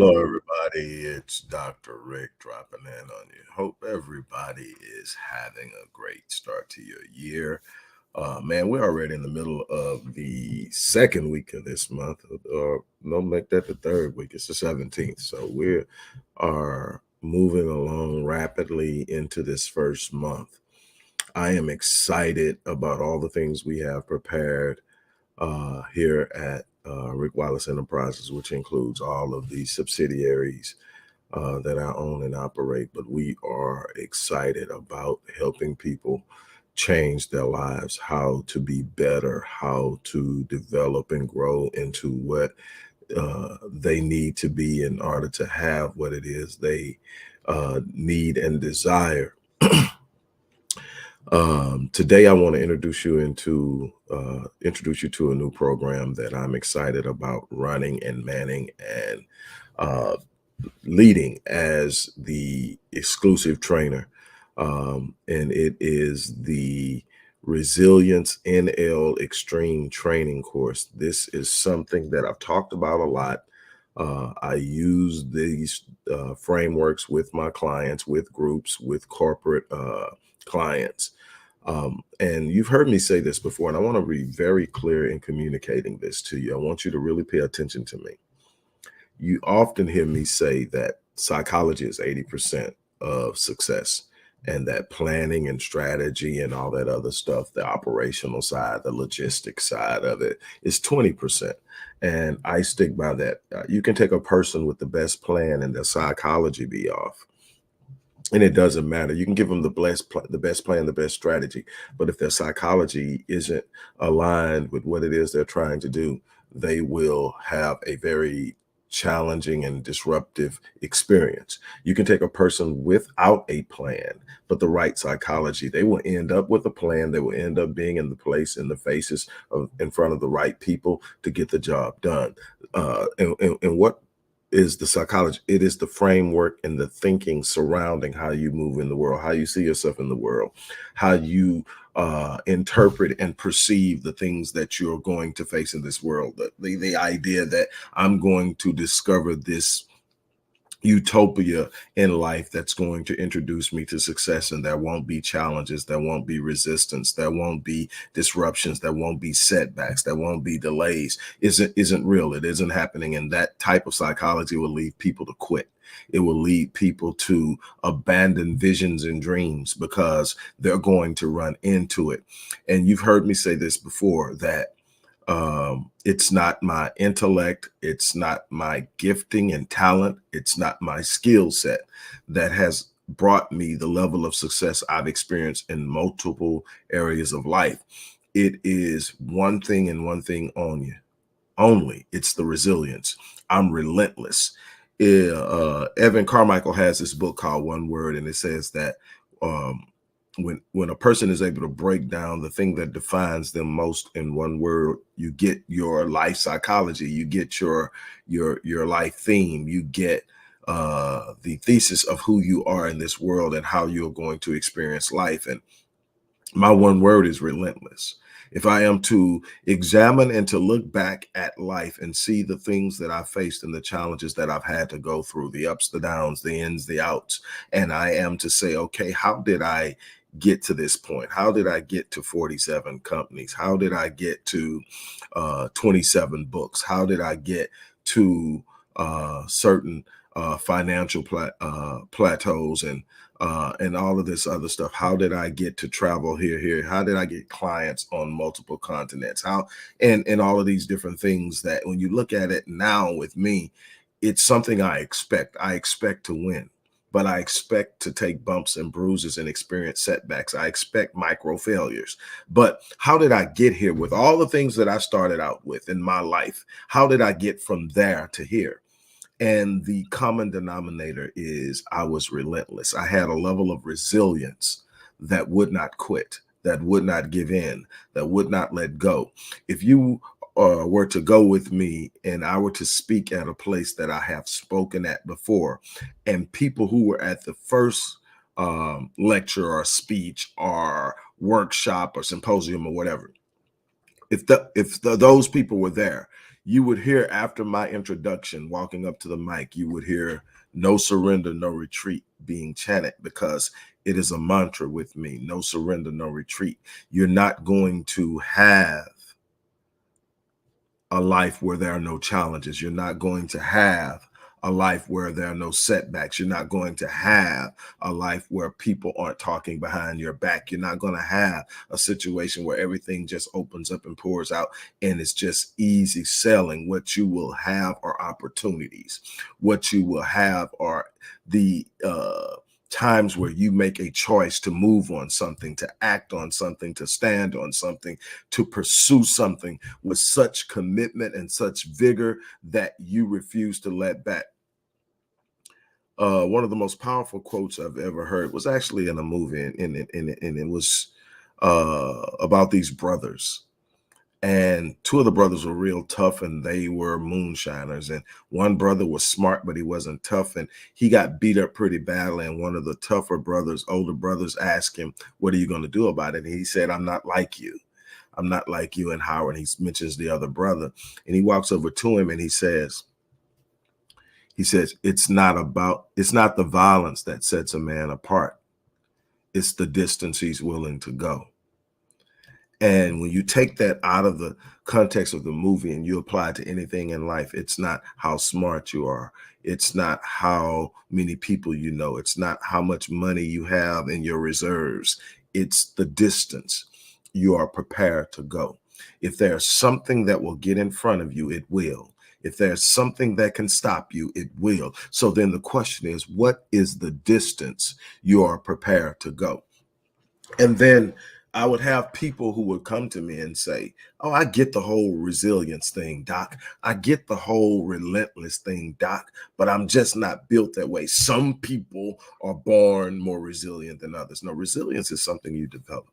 Hello, everybody. It's Dr. Rick dropping in on you. Hope everybody is having a great start to your year. Man, we're already in the middle of the second week of this month. Don't make that the third week. It's the 17th. So we are moving along rapidly into this first month. I am excited about all the things we have prepared here at Rick Wallace Enterprises, which includes all of the subsidiaries that I own and operate. But we are excited about helping people change their lives, how to be better, how to develop and grow into what they need to be in order to have what it is they need and desire. Today, I want to introduce you to a new program that I'm excited about running and manning and uh, leading as the exclusive trainer, and it is the Resilience NL Extreme Training course. This is something that I've talked about a lot. I use these frameworks with my clients, with groups, with corporate clients. And you've heard me say this before, and I want to be very clear in communicating this to you. I want you to really pay attention to me. You often hear me say that psychology is 80% of success, and that planning and strategy and all that other stuff, the operational side, the logistics side of it, is 20%. And I stick by that. You can take a person with the best plan and their psychology be off, and it doesn't matter. You can give them the best plan, the best strategy, but if their psychology isn't aligned with what it is they're trying to do, they will have a very challenging and disruptive experience. You can take a person without a plan, but the right psychology, they will end up with a plan. They will end up being in the place, in the faces of, in front of the right people to get the job done. And what is the psychology? It is the framework and the thinking surrounding how you move in the world, how you see yourself in the world, how you interpret and perceive the things that you're going to face in this world. The idea that I'm going to discover this utopia in life that's going to introduce me to success, and there won't be challenges, there won't be resistance, there won't be disruptions, there won't be setbacks, there won't be delays, isn't real. It isn't happening. And that type of psychology will lead people to quit. It will lead people to abandon visions and dreams because they're going to run into it. And you've heard me say this before, that it's not my intellect, it's not my gifting and talent, it's not my skill set that has brought me the level of success I've experienced in multiple areas of life. It is one thing and one thing only. It's the resilience. I'm relentless. Evan Carmichael has this book called One Word, and it says that um, when a person is able to break down the thing that defines them most in one word, you get your life psychology, you get your life theme, you get the thesis of who you are in this world and how you're going to experience life. And my one word is relentless. If I am to examine and to look back at life and see the things that I faced and the challenges that I've had to go through, the ups, the downs, the ins, the outs, and I am to say, okay, how did I get to this point? How did I get to 47 companies? How did I get to 27 books? How did I get to certain financial plateaus and all of this other stuff? How did I get to travel here? How did I get clients on multiple continents? How and all of these different things that when you look at it now with me, it's something I expect. I expect to win, but I expect to take bumps and bruises and experience setbacks. I expect micro failures. But how did I get here with all the things that I started out with in my life? How did I get from there to here? And the common denominator is I was relentless. I had a level of resilience that would not quit, that would not give in, that would not let go. If you were to go with me and I were to speak at a place that I have spoken at before, and people who were at the first lecture or speech or workshop or symposium or whatever, if those people were there, You would hear after my introduction, walking up to the mic, you would hear "No surrender, no retreat" being chanted, because it is a mantra with me. No surrender, no retreat. You're not going to have a life where there are no challenges. You're not going to have a life where there are no setbacks. You're not going to have a life where people aren't talking behind your back. You're not going to have a situation where everything just opens up and pours out and it's just easy selling. What you will have are opportunities. What you will have are the times where you make a choice to move on something, to act on something, to stand on something, to pursue something with such commitment and such vigor that you refuse to let back. One of the most powerful quotes I've ever heard was actually in a movie, and it was about these brothers. And two of the brothers were real tough, and they were moonshiners. And one brother was smart, but he wasn't tough, and he got beat up pretty badly. And one of the tougher brothers, older brothers, asked him, "What are you going to do about it?" And he said, "I'm not like you. I'm not like you." And Howard, he mentions the other brother, and he walks over to him and he says, it's not the violence that sets a man apart. It's the distance he's willing to go. And when you take that out of the context of the movie and you apply it to anything in life, it's not how smart you are. It's not how many people you know. It's not how much money you have in your reserves. It's the distance you are prepared to go. If there's something that will get in front of you, it will. If there's something that can stop you, it will. So then the question is, what is the distance you are prepared to go? And then I would have people who would come to me and say, "Oh, I get the whole resilience thing, Doc. I get the whole relentless thing, Doc, but I'm just not built that way. Some people are born more resilient than others." No, resilience is something you develop.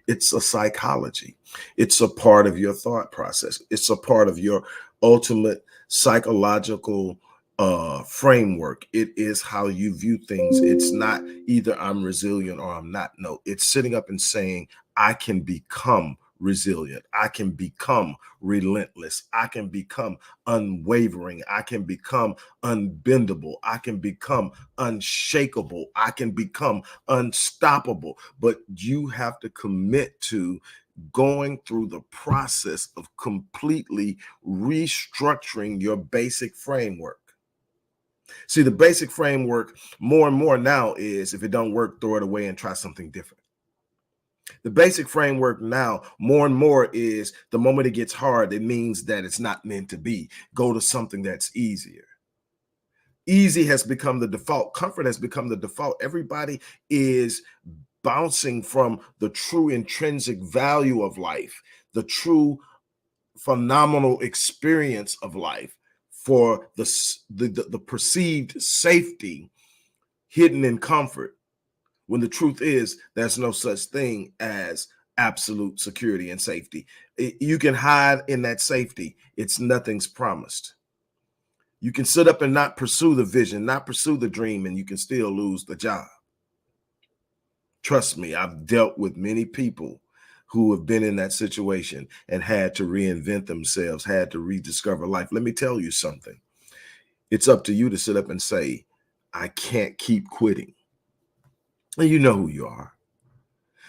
It's a psychology. It's a part of your thought process. It's a part of your ultimate psychological framework. It is how you view things. It's not either I'm resilient or I'm not. No, it's sitting up and saying, I can become resilient. I can become relentless. I can become unwavering. I can become unbendable. I can become unshakable. I can become unstoppable. But you have to commit to going through the process of completely restructuring your basic framework. See, the basic framework more and more now is, if it don't work, throw it away and try something different. The basic framework now more and more is, the moment it gets hard, it means that it's not meant to be. Go to something that's easier. Easy has become the default. Comfort has become the default. Everybody is bouncing from the true intrinsic value of life, the true phenomenal experience of life, for the perceived safety hidden in comfort, when the truth is there's no such thing as absolute security and safety. You can hide in that safety. It's nothing's promised. You can sit up and not pursue the vision, not pursue the dream, and you can still lose the job. Trust me, I've dealt with many people who have been in that situation and had to reinvent themselves, had to rediscover life. Let me tell you something. It's up to you to sit up and say, I can't keep quitting. And you know who you are.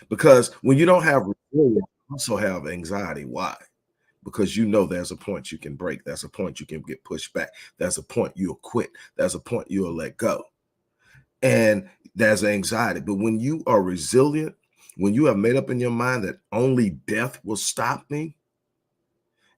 Because when you don't have resilience, you also have anxiety. Why? Because you know there's a point you can break. There's a point you can get pushed back. There's a point you'll quit. There's a point you'll let go. And there's anxiety. But when you are resilient, when you have made up in your mind that only death will stop me,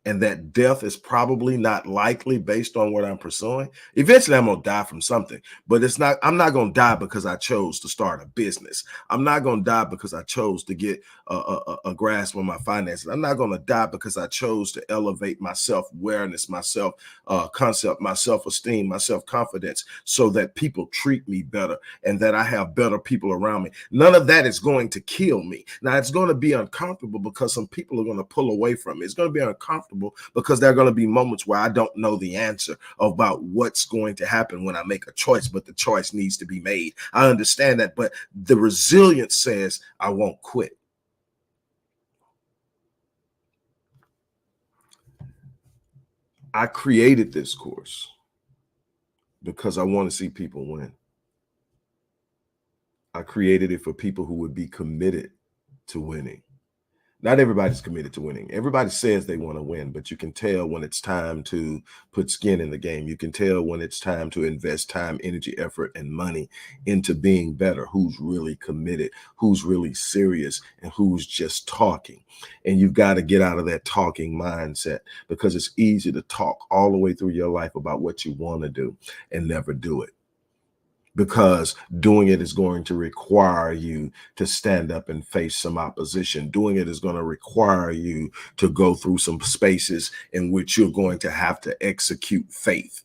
and that death is probably not likely based on what I'm pursuing. Eventually, I'm going to die from something, but I'm not going to die because I chose to start a business. I'm not going to die because I chose to get a grasp on my finances. I'm not going to die because I chose to elevate my self-awareness, my self-concept, my self-esteem, my self-confidence, so that people treat me better and that I have better people around me. None of that is going to kill me. Now, it's going to be uncomfortable because some people are going to pull away from me. It's going to be uncomfortable because there are going to be moments where I don't know the answer about what's going to happen when I make a choice, but the choice needs to be made. I understand that, but the resilience says I won't quit. I created this course because I want to see people win. I created it for people who would be committed to winning. Not everybody's committed to winning. Everybody says they want to win, but you can tell when it's time to put skin in the game. You can tell when it's time to invest time, energy, effort, and money into being better. Who's really committed, who's really serious, and who's just talking. And you've got to get out of that talking mindset, because it's easy to talk all the way through your life about what you want to do and never do it, because doing it is going to require you to stand up and face some opposition. Doing it is going to require you to go through some spaces in which you're going to have to execute faith.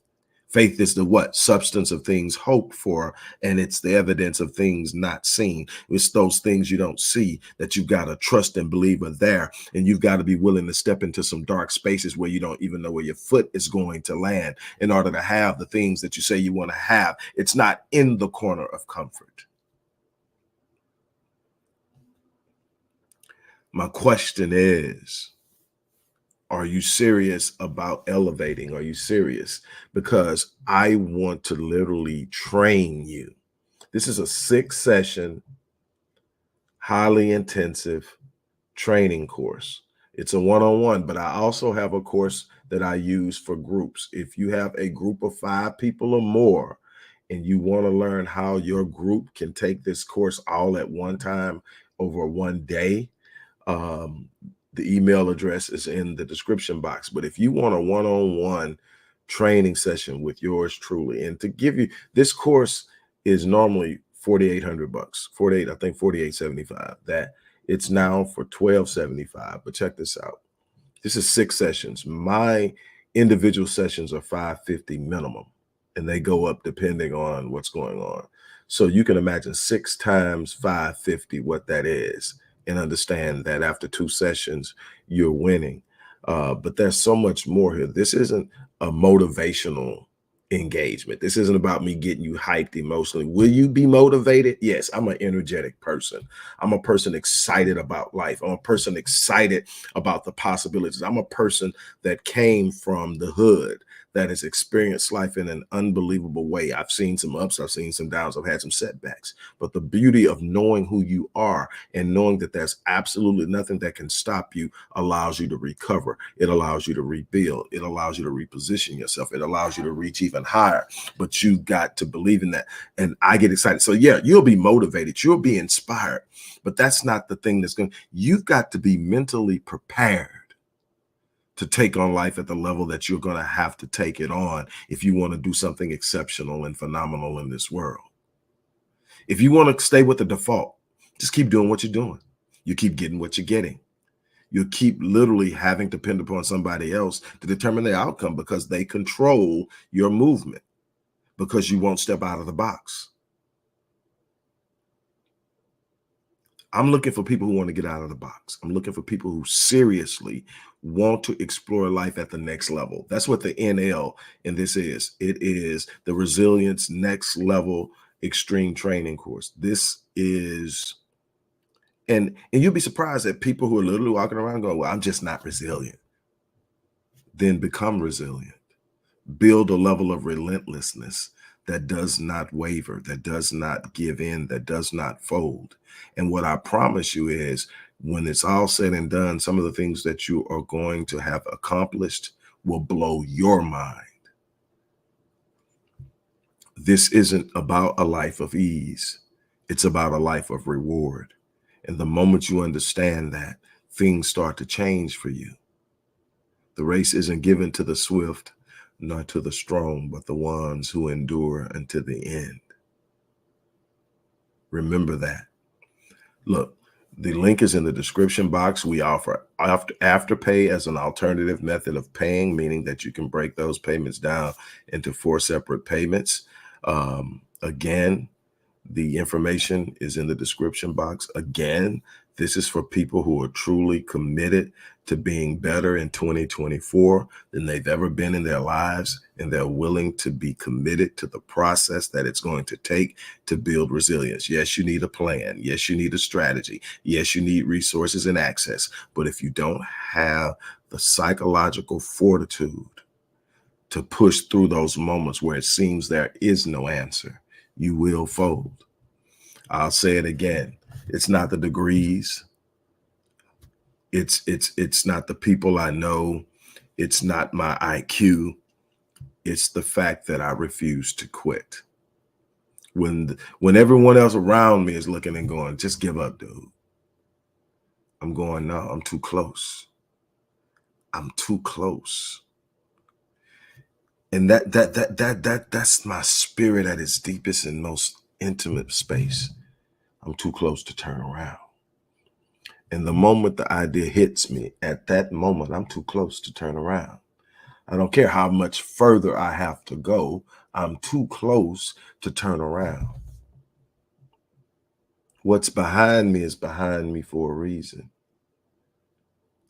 Faith is the what? Substance of things hoped for, and it's the evidence of things not seen. It's those things you don't see that you've got to trust and believe are there. And you've got to be willing to step into some dark spaces where you don't even know where your foot is going to land in order to have the things that you say you want to have. It's not in the corner of comfort. My question is, are you serious about elevating? Are you serious? Because I want to literally train you. This is a 6-session, highly intensive training course. It's a one-on-one, but I also have a course that I use for groups. If you have a group of 5 people or more, and you want to learn how your group can take this course all at one time over one day, um, the email address is in the description box. But if you want a one-on-one training session with yours truly, and to give you, this course is normally $4,800, 48, I think 48.75. That it's now for $12.75. But check this out. This is 6 sessions. My individual sessions are $550 minimum, and they go up depending on what's going on. So you can imagine 6 times 550, what that is, and understand that after 2 sessions, you're winning. But there's so much more here. This isn't a motivational engagement. This isn't about me getting you hyped emotionally. Will you be motivated? Yes, I'm an energetic person. I'm a person excited about life. I'm a person excited about the possibilities. I'm a person that came from the hood, that has experienced life in an unbelievable way. I've seen some ups, I've seen some downs, I've had some setbacks. But the beauty of knowing who you are and knowing that there's absolutely nothing that can stop you allows you to recover. It allows you to rebuild. It allows you to reposition yourself. It allows you to reach even higher. But you've got to believe in that. And I get excited. So yeah, you'll be motivated. You'll be inspired. But that's not the thing that's going to, you've got to be mentally prepared to take on life at the level that you're going to have to take it on if you want to do something exceptional and phenomenal in this world. If you want to stay with the default, just keep doing what you're doing. You keep getting what you're getting. You keep literally having to depend upon somebody else to determine the outcome, because they control your movement, because you won't step out of the box. I'm looking for people who want to get out of the box. I'm looking for people who seriously want to explore life at the next level. That's what the NL in this is. It is the Resilience Next Level Extreme Training Course. This is, and you'll be surprised at people who are literally walking around going, well, I'm just not resilient. Then become resilient. Build a level of relentlessness that does not waver, that does not give in, that does not fold. And what I promise you is, when it's all said and done, some of the things that you are going to have accomplished will blow your mind. This isn't about a life of ease. It's about a life of reward. And the moment you understand that, things start to change for you. The race isn't given to the swift, nor to the strong, but the ones who endure unto the end. Remember that. Look, the link is in the description box. We offer Afterpay as an alternative method of paying, meaning that you can break those payments down into 4 separate payments. Again, the information is in the description box. Again, this is for people who are truly committed to being better in 2024 than they've ever been in their lives, and they're willing to be committed to the process that it's going to take to build resilience. Yes, you need a plan. Yes, you need a strategy. Yes, you need resources and access. But if you don't have the psychological fortitude to push through those moments where it seems there is no answer. You will fold. I'll say it again. It's not the degrees. It's not the people I know. It's not my IQ. It's the fact that I refuse to quit. When everyone else around me is looking and going, just give up, dude. I'm going, no, I'm too close. I'm too close. And that's my spirit at its deepest and most intimate space. I'm too close to turn around. And the moment the idea hits me, at that moment, I'm too close to turn around. I don't care how much further I have to go. I'm too close to turn around. What's behind me is behind me for a reason.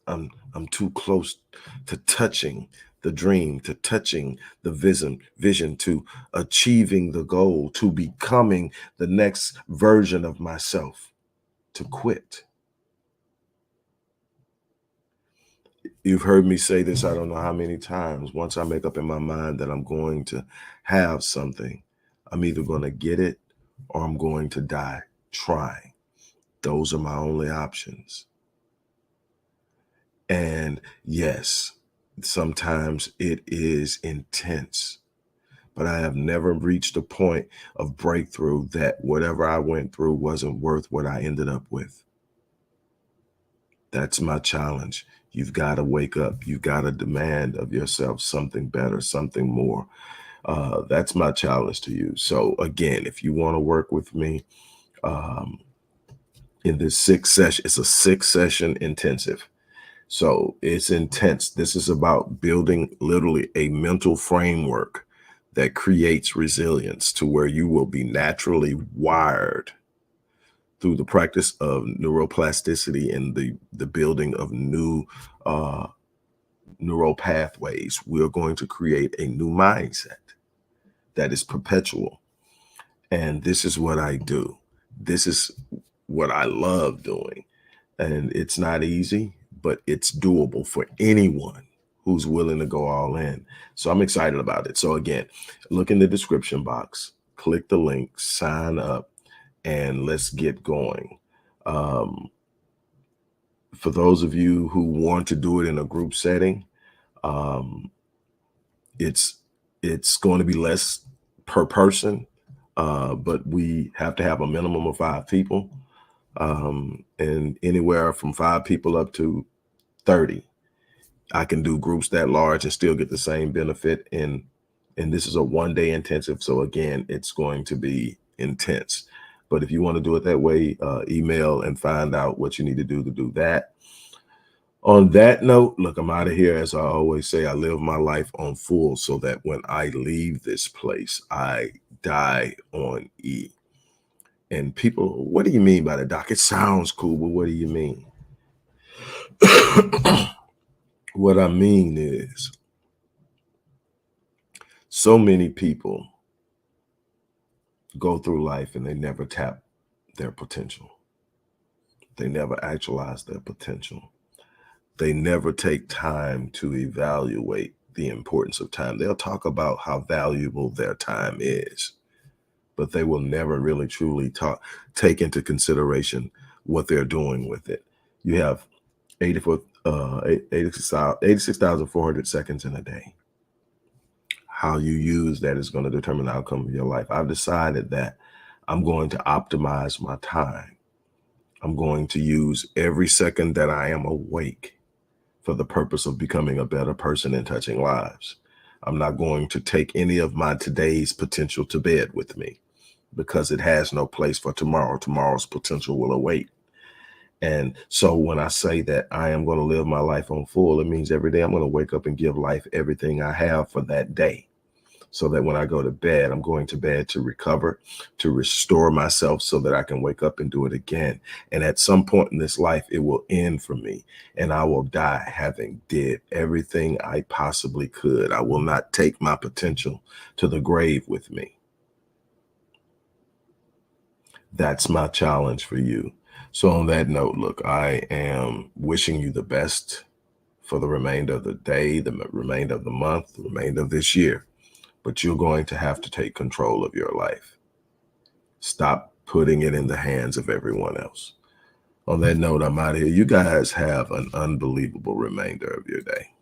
I'm too close to touching the dream, to touching the vision, to achieving the goal, to becoming the next version of myself, to quit. You've heard me say this, I don't know how many times. Once I make up in my mind that I'm going to have something, I'm either going to get it or I'm going to die trying. Those are my only options. And yes, sometimes it is intense, but I have never reached a point of breakthrough that whatever I went through wasn't worth what I ended up with. That's my challenge. You've got to wake up. You've got to demand of yourself something better, something more. That's my challenge to you. So again, if you want to work with me in this 6 session, it's a 6 session intensive. So it's intense. This is about building literally a mental framework that creates resilience to where you will be naturally wired through the practice of neuroplasticity and the building of new neural pathways. We're going to create a new mindset that is perpetual. And this is what I do. This is what I love doing. And it's not easy, but it's doable for anyone who's willing to go all in. So I'm excited about it. So again, look in the description box, click the link, sign up, and let's get going. For those of you who want to do it in a group setting, it's going to be less per person, but we have to have a minimum of 5 people, and anywhere from 5 people up to 30. I can do groups that large and still get the same benefit. And this is a 1-day intensive. So again, it's going to be intense. But if you want to do it that way, email and find out what you need to do that. On that note, look, I'm out of here. As I always say, I live my life on full so that when I leave this place, I die on E. And people, what do you mean by that, Doc? It sounds cool, but what do you mean? What I mean is, so many people go through life and they never tap their potential. They never actualize their potential. They never take time to evaluate the importance of time. They'll talk about how valuable their time is, but they will never really truly take into consideration what they're doing with it. You have 86,400 seconds in a day. How you use that is going to determine the outcome of your life. I've decided that I'm going to optimize my time. I'm going to use every second that I am awake for the purpose of becoming a better person and touching lives. I'm not going to take any of my today's potential to bed with me because it has no place for tomorrow. Tomorrow's potential will await. And so when I say that I am going to live my life on full, it means every day I'm going to wake up and give life everything I have for that day. So that when I go to bed, I'm going to bed to recover, to restore myself so that I can wake up and do it again. And at some point in this life, it will end for me and I will die having did everything I possibly could. I will not take my potential to the grave with me. That's my challenge for you. So on that note, look, I am wishing you the best for the remainder of the day, the remainder of the month, the remainder of this year. But you're going to have to take control of your life. Stop putting it in the hands of everyone else. On that note, I'm out of here. You guys have an unbelievable remainder of your day.